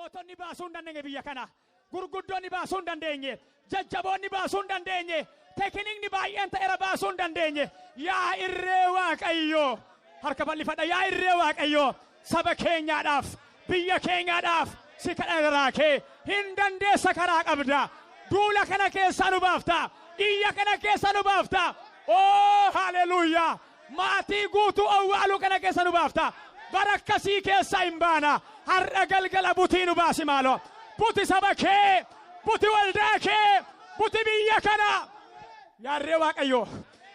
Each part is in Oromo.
mootonni baasuu hin dandeenye biyya kana. Gurguddoonni baasuu hin dandeenye. Jajjaboonni baasuu hin dandeenye. Teekiniikni baay'een ta'eera baasuu hin dandeenye. Yaa irree Waaqayyoo. Harka bal'ifadha yaa irree Waaqayyoo. Saba keenyaadhaaf biyya keenyaadhaaf si kadhadhaa kee hin dandeessa karaa qabda. Duula kana keessa nu baafta. Iyya kana keessa nu baafta. Oh haleluuyaa. Maatii guutuu awwaaluu kana keessa nu baafta. Barakkasii keessa hin baana. Har'a galgala butii nu baasi maaloo. Buti saba kee. Buti waldaa kee. Buti biyya kana. Yaa irree Waaqayyoo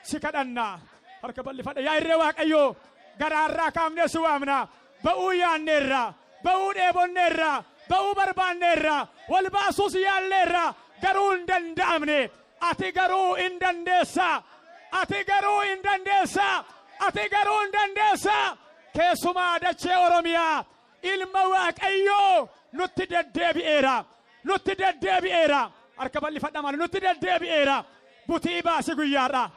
si kadhannaa. Harka bal'ifadha yaa irree Waaqayyoo. Garaarraa kaafnee si waamna. Ba'uu yaanneerra. Ba'uu dheebonneerra. Ba'uu barbaanneerra. Wal baasuus yaalleerra. Garuu hin danda'amne. Ati garuu hin dandeessa. Ati garuu hin dandeessa. Ati garuu hin dandeessa. Keessumaa dachee Oromiyaa ilma Waaqayyoo nutti deddeebi'eera. Nutti deddeebi'eera. Harka bal'ifadha maal nutti deddeebi'eera. Butii baasi guyyaadha.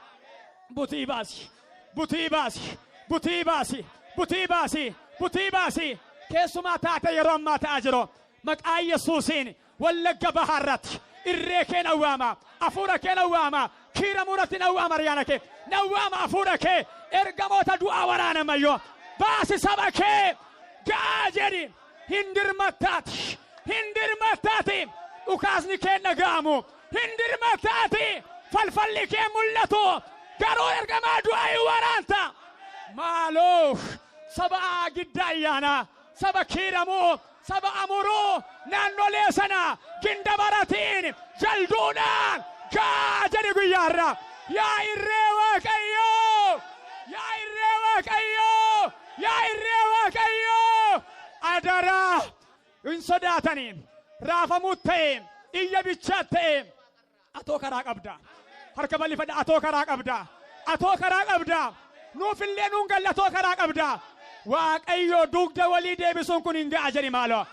Butii baasi. Butii baasi. Butii baasi. Butii baasi. Butii baasi. Keessumaa taate yeroo ammaa ta'aa jiru. Maqaa Yesuusiin Wallagga Bahaarratti irree kee nawwaama. Afuura kee nawwaama. Kiira muratti nawwaama riyaana kee. Nawwaama afuura kee. Ergamoota du'aa waraanamayyoo. Baasi saba kee. Gaa jedhi. Hindirmattaati. Hindirmattaati. Dhukaasni kee dhaga'amu. Hindirmattaati. Falfalli kee mul'atu. Garuu ergamaa du'aa hin waraanta. Maaloo saba giddaa ayyaana. Saba kiiramuu. Saba amuruu. Naannolee sana ginda baratiin. Jalduudhaan. Gaa jedhi guyyaarra. Yaa irree Waaqayyoo. Yaa irree Waaqayyoo. Yaa irree Waaqayyoo. Adaraa. Hin sodaatanii. Raafamuut ta'e. Iyya bichaa ta'e. Atoo karaa qabda. Harka bal'ifadha atoo karaa qabda. Atoo karaa qabda. Nuufillee nuun galla atoo karaa qabda. Waaqayyoo dugda walii deebisuun kun hin ga'a jedhi maaloo.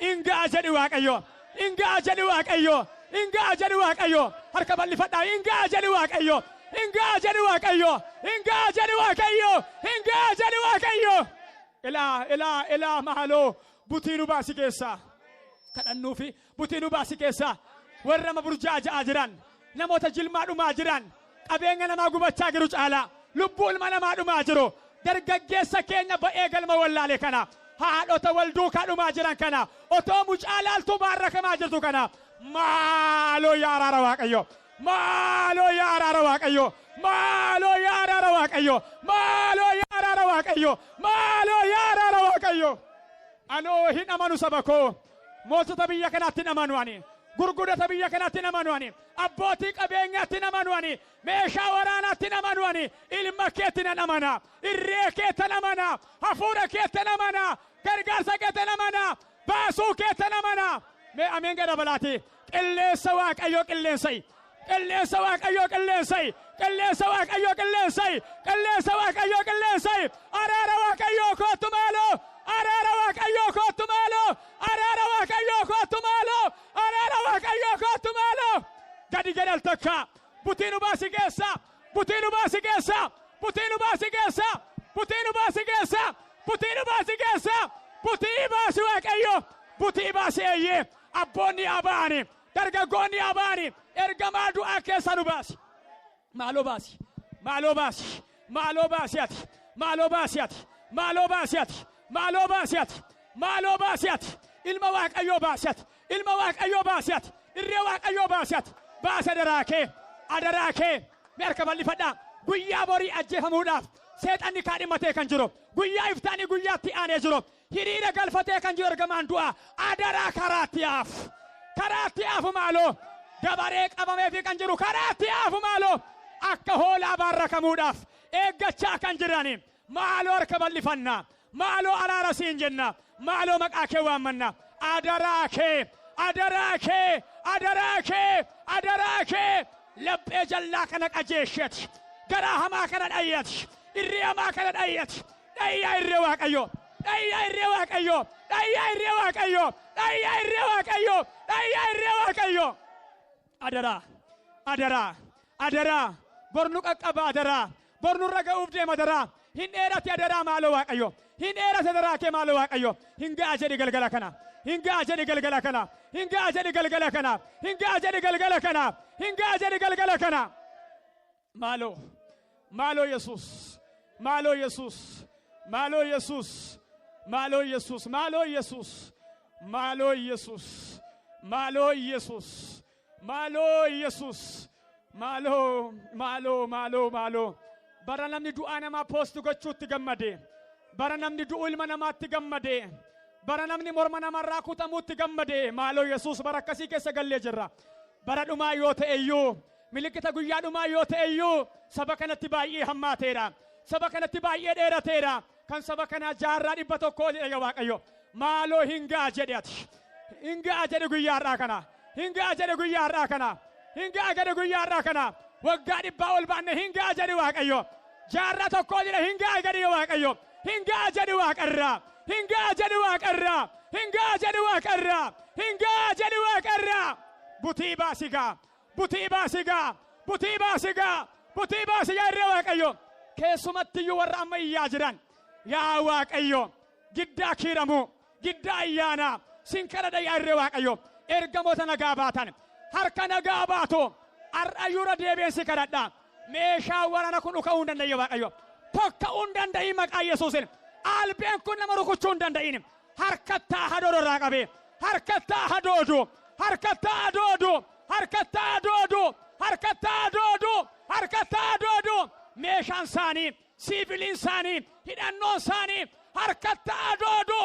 Hin ga'a jedhi Waaqayyoo. Hin ga'a jedhi Waaqayyoo. Hin ga'a jedhi Waaqayyoo. Harka bal'ifadhaa hin ga'a jedhi Waaqayyoo. Hin ga'a jedhi Waaqayyoo. Hin ga'a jedhi Waaqayyoo. Hin ga'a jedhi Waaqayyoo. Ilaa maaloo butii nu baasi keessaa. Kadhannuufi butii nu baasi keessaa. Warra burjaa ja'aa jiran. Namoota jilmaa dhumaa jiran. Qabeenya namaa gubachaa jiru caalaa. Lubbuu ilma namaa dhumaa jiru. Dargaggeessa keenya ba'ee galma wallaale kana. Haadhota wal duukaa dhumaa jiran kana. Otoo mucaa laaltuu baarrakamaa jirtu kana. Maaloo yaa araara Waaqayyoo. Maaloo yaa araara Waaqayyoo. Maaloo yaa araara Waaqayyoo. Maaloo yaa araara Waaqayyoo. Maaloo yaa araara Waaqayyoo. Anoo hin amanu saba koo. Mootota biyya kanaatti hin amanu ani. Gurguddota biyya kanaatti hin amanu ani. Abbootii qabeenyaatti hin amanu ani. Meeshaa waraanaatti hin amanu ani. Ilma keetti nan amana. Irree keetti nan amana. Hafuura keetti nan amana. Gargaarsa keetti nan amana. Baasuu keetti nan amana. Mee ameen gara balaati. Qilleensa Waaqayyoo qilleensai. Qilleensa Waaqayyoo qilleensai. Qilleensa Waaqayyoo qilleensai. Qilleensa Waaqayyoo qilleensai. Araara Waaqayyoo kootu maaloo. Araara Waaqayyoo kootu maaloo. Araara Waaqayyoo kootu maaloo. Araara Waaqayyoo kootu maaloo. Gadi gadal takka. Butii nu baasi keessa. Butii nu baasi keessa. Butii nu baasi keessa. Butii nu baasi keessa. Butii nu baasi keessa. Butii baasi Waaqayyoo. Butii baasi eeyyee. Abboonni abaani. Dargaggoonni abaani. Ergamaa du'aa keessa nu baasi. Maaloo baasi. Maaloo baasi. Maaloo baasi ati. Maaloo baasi ati. Maaloo baasi ati. Maaloo baasi ati. Maaloo baasi ati. Ilma Waaqayyoo baasi ati. Ilma Waaqayyoo baasi ati. Irree Waaqayyoo baasi ati. Baasa daraakee. Adaraakee. Merka bal'ifadhaa. Guyyaa borii ajjeefamuudhaaf. Seexanni kaadhimatee kan jiru. Guyyaa iftaanii guyyaatti aanee jiru. Hiriira galfatee kan jiru ergamaan du'aa. Adaraa karaatti haafu. Karaatti haafu maaloo. Dabaree qabamee fi kan jiru karaatti haafu maaloo. Akka hoolaa baarrakamuudhaaf. Eeggachaa kan jirani. Maaloo harka bal'ifannaa. Maaloo araara siin jenna. Maaloo maqaa kee waammanna. Adaraakee. Adaraakee. Adaraakee. Adaraakee. Laphee jallaa kana qajeesheti. Garaa hamaa kana dhayyati. Irree hamaa kana dhayyati. Dhayyaa irree Waaqayyoo. Dhayyaa irree Waaqayyoo. Dhayyaa irree Waaqayyoo. Dhayyaa irree Waaqayyoo. Dhayyaa irree Waaqayyoo. Adaraa. Adaraa. Adaraa. Bornu qaqqaba adaraa. Bornu raga'uuf deema adaraa. Hin dheerate adaraa maaloo Waaqayyoo. Hin dheerate adaraa kee maaloo Waaqayyoo. Hin ga'a jedhi galgala kana. hingaa jedhi galgala kana hingaa jedhi galgala kana hingaa jedhi galgala kana hingaa jedhi galgala kana maalo Yesus maalo Yesus maalo Yesus maalo Yesus maalo Yesus maalo Yesus maalo Yesus maalo Yesus maalo bara namni du'aa namaa poostu gochuutti gammade bara namni du'u ilma namaatti gammade bara namni morma namarraa kutamuutti gammade maalo Yesus bara akkasii keessa gallee jirra bara dhumaa yoo ta'e iyyuu milikkita guyyaa dhumaa yoo ta'e iyyuu saba kanatti baay'ee hammaateera saba kanatti baay'ee dheerateera kan saba kana jaarraa 100 jedhe Waaqayyo maaloo hingaa jedhe ati hingaa jedhe guyyaarraa kana hingaa jedhe guyyaarraa kana hingaa jedhe guyyaarraa kana waggaa 100 ol baanne hingaa jedhe Waaqayyo jaarraa 1 jedhe hingaa jedhe Waaqayyo hingaa jedhe Waaqarraa hingaa jedhe Waaqarraa hingaa jedhe Waaqarraa hingaa jedhe Waaqarraa butii baasigaa butii baasigaa butii baasigaa butii baasigaa irra Waaqayyo keessumatti iyyuu warra amma iyyaa jiran yaa Waaqayyo giddaa kiiramu giddaa ayyaana sinkara dayyaa irra Waaqayyo ergamoota nagaa baatan harka nagaa baatu ar'ayyuura deebiinsi kadhadha meeshaa waraana kun dhuka'uu hin danda'e Waaqayyo tokka'uu hin danda'i maqaa Yesuusin albeen kun nama rukuchuu hin danda'in harkattaa hadoodo irraa qabe harkattaa hadoodo harkattaa hadoodo harkattaa hadoodo harkattaa hadoodo harkattaa hadoodo meeshaan isaanii siiviliin isaanii hidhannoon isaanii harkattaa hadoodo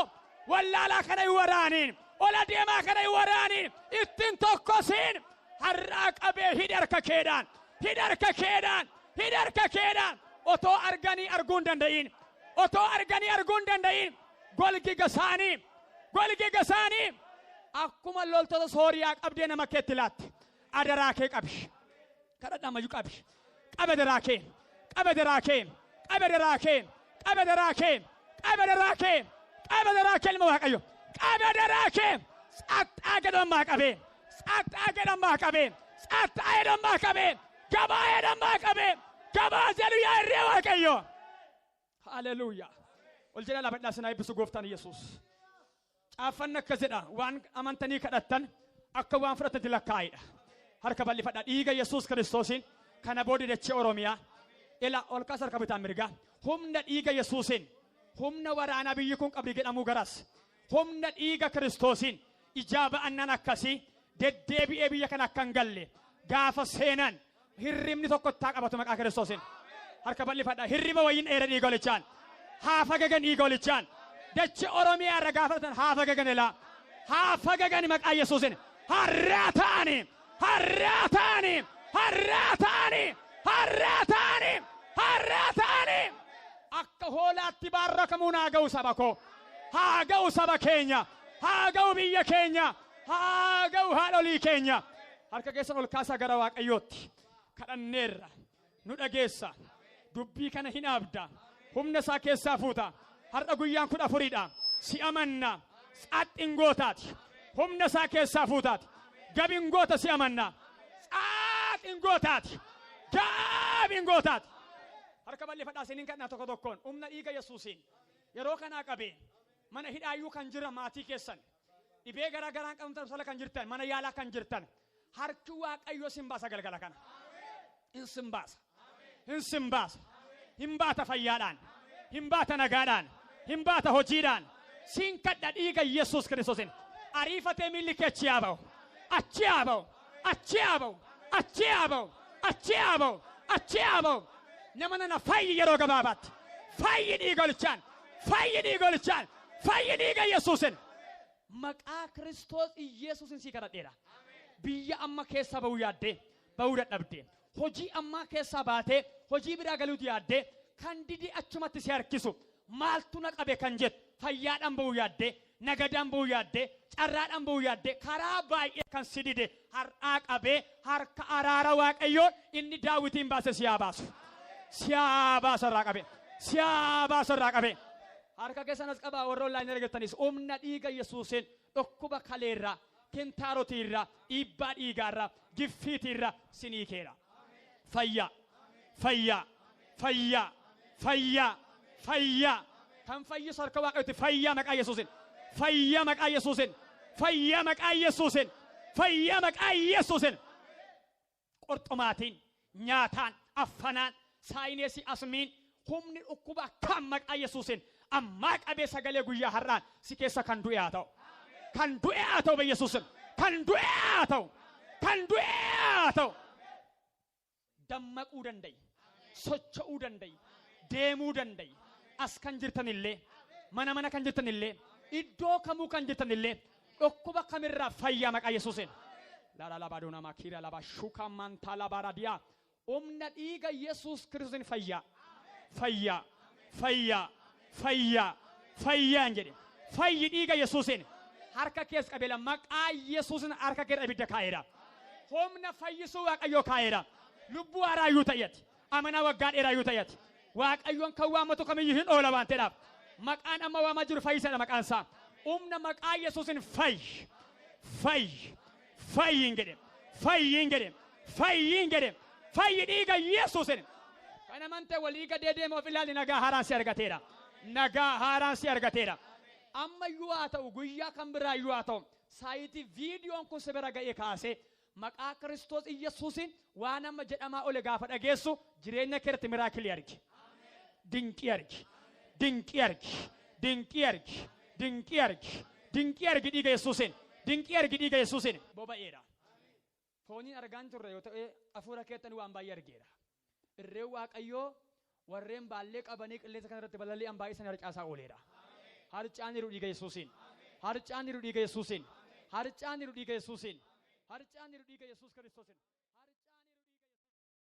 wallaalaa kana hin waraaniin ola deemaa kana hin waraaniin ittiin tokkosiin har'aa qabee hidharka keedhaan otoo arganii arguu hin danda'in otoo arganii arguu hin danda'in golgiga isaanii akkuma loltoota Sooriyaa qabdee nama keetti laatte adaraa kee qabi kadhadhaa mayyuu qabi qabe daraa kee qabe daraa kee qabe daraa kee qabe daraa kee qabe daraa kee qabe daraa kee ilma Waaqayyo qabe daraa kee xaxxaa gedhammaa qabee xaxxaa gedhammaa qabee xaxxaa gedhammaa qabee gabaa gedhammaa qabee gabaa jedhu yaa irree Waaqayyo haleluuyaa ol jedhaa laafadhaa sinaa eebbisu gooftaan Yesuus caaffanni akka jedha waan amantanii kadhattan akka waan fudhatatti lakkaa'idha harka bal'ifadhaa dhiiga Yesuus Kiristoosiin kana booda dachee Oromiyaa ila ol kaas harka bitaan mirgaa humna dhiiga Yesuusiin humna waraanaa biyyi kun qabdi jedhamuu garas humna dhiiga Kiristoosiin ijaaba annan akkasii deddeebi'ee biyya kana akka hin galle gaafa seenan hirribni tokko ittaa qabatu maqaa Kiristoosiin harka bal'ifadhaa hirriba wayyin dheera dhiiga olichaan haafa gagan dhiiga olichaan dachee Oromiyaa irra gaafatan haafa gagan ilaa haafa gagan maqaa Yesuusiin harraa ta'anii harraa ta'anii harraa ta'anii harraa ta'anii harraa ta'anii akka hoolaatti baarrakamuun haa ga'u saba koo haa ga'u saba keenya haa ga'u biyya keenya haa ga'u haadholii keenya harka keessan ol kaasaa gara Waaqayyootti kadhanneerra nu dhageessa dubbii kana hin abda humna isaa keessaa fuuta har'a guyyaan 14dha si amanna xaxxin gootaati humna isaa keessaa fuutaati gabin goota si amanna xaxxin gootaati gabin gootaati harka bal'ifadhaa siniin kadhaa tokko tokkoon humna dhiiga Yesuusiin yeroo kanaa qabee mana hidhaayyuu kan jira maatii keessan dhibee garaa garaan qabamtan sola kan jirtan mana yaalaa kan jirtan harki Waaqayyo sin baasa galgala kana in sin baasa in sin baasa hin baata fayyaadhaan hin baata nagaadhaan hin baata hojiidhaan sin kadha dhiiga Yesuus Kiristoosiin ariifatee miilli kee achi haa ba'u achi haa ba'u achi haa ba'u achi haa ba'u achi haa ba'u achi haa ba'u nama nana fayyi yeroo gabaabaatti fayyi dhiiga olichaan fayyi dhiiga olichaan fayyi dhiiga Yesuusiin maqaa Kiristoos Yesuusiin si kadhadheera biyya amma keessa ba'uu yaaddee ba'uu dadhabdee hojii ammaa keessaa baatee hojii biraa galuuti yaaddee kan didii achumatti si harkisu maaltu na qabe kan jettu fayyaadhaan ba'uu yaaddee nagadaan ba'uu yaaddee carraadhaan ba'uu yaaddee karaa baay'ee kan si dide har'aa qabee harka araara Waaqayyoo inni Daawitiin baase si haa baasu si haa baasu irraa qabe si haa baasu irraa qabe harka keessanas qabaa warra online argattanis humna dhiiga Yesuusiin dhukkuba kaleerraa kentaarotiirraa dhiibbaa dhiigaarraa giffiitiirraa sinii keera fayyaa fayyaa fayyaa fayyaa fayyaa kan fayyisu harka Waaqayyooti fayyaa maqaa Yesuusiin fayyaa maqaa Yesuusiin fayyaa maqaa Yesuusin fayyaa maqaa Yesuusin qorxumaatiin nyaataan affanaan saayineesii asmiin humni dhukkuba kan maqaa Yesuusin ammaa qabee sagalee guyyaa har'aan si keessa kan du'e haa ta'u kan du'e haa ta'u Yesuusin kan du'e haa ta'u kan du'e haa ta'u dammaquu danda'i socho'uu danda'i deemuu danda'i as kan jirtanillee mana kan jirtanillee iddoo kamuu kan jirtanillee dhukkuba kamirraa fayyaa maqaa Yesuusin la la baadona makira la bashuka manta la baradia omna dhiiga Yesuus Kiristoosin fayyaa jedhe fayyi dhiiga Yesuusin harka kees qabela maqaa Yesuusin harka keessa ibidda kaa'eera humna fayyisuu Waaqayyoo kaa'eera lubbuu haaraa ta'eeti amana waggaa dheeraa ta'eeti Waaqayyoon kan waamatu kamiyyuu hin oola waan ta'eedhaaf maqaan amma waamaa jiru fayyisaadha maqaan isaa humna maqaa Yesuusin fayyin jedhe fayyi dhiiga Yesuusin kana mante walii gadee deema of ilaali nagaa haaraan si argateera amma yoo haa ta'u guyyaa kan biraa yoo haa ta'u saayitii viidiyoon kun si bira ga'ee kaasee maqaa Kiristoos Yesuusin waan amma jedhamaa ole gaafa dhageessu jireenya keetti miraakilii argi dinqii argi dhiiga Yesuusin boba'eera fooniin argaan turre yoo ta'e afuura keettanii waan baay'ee argeera irree Waaqayyoo warreen baallee qabanii qilleensa kana irratti balali'an baay'ee sana harcaasaa ooleera harcaan jiru dhiiga Yesuusin Yesuus Kiristoosin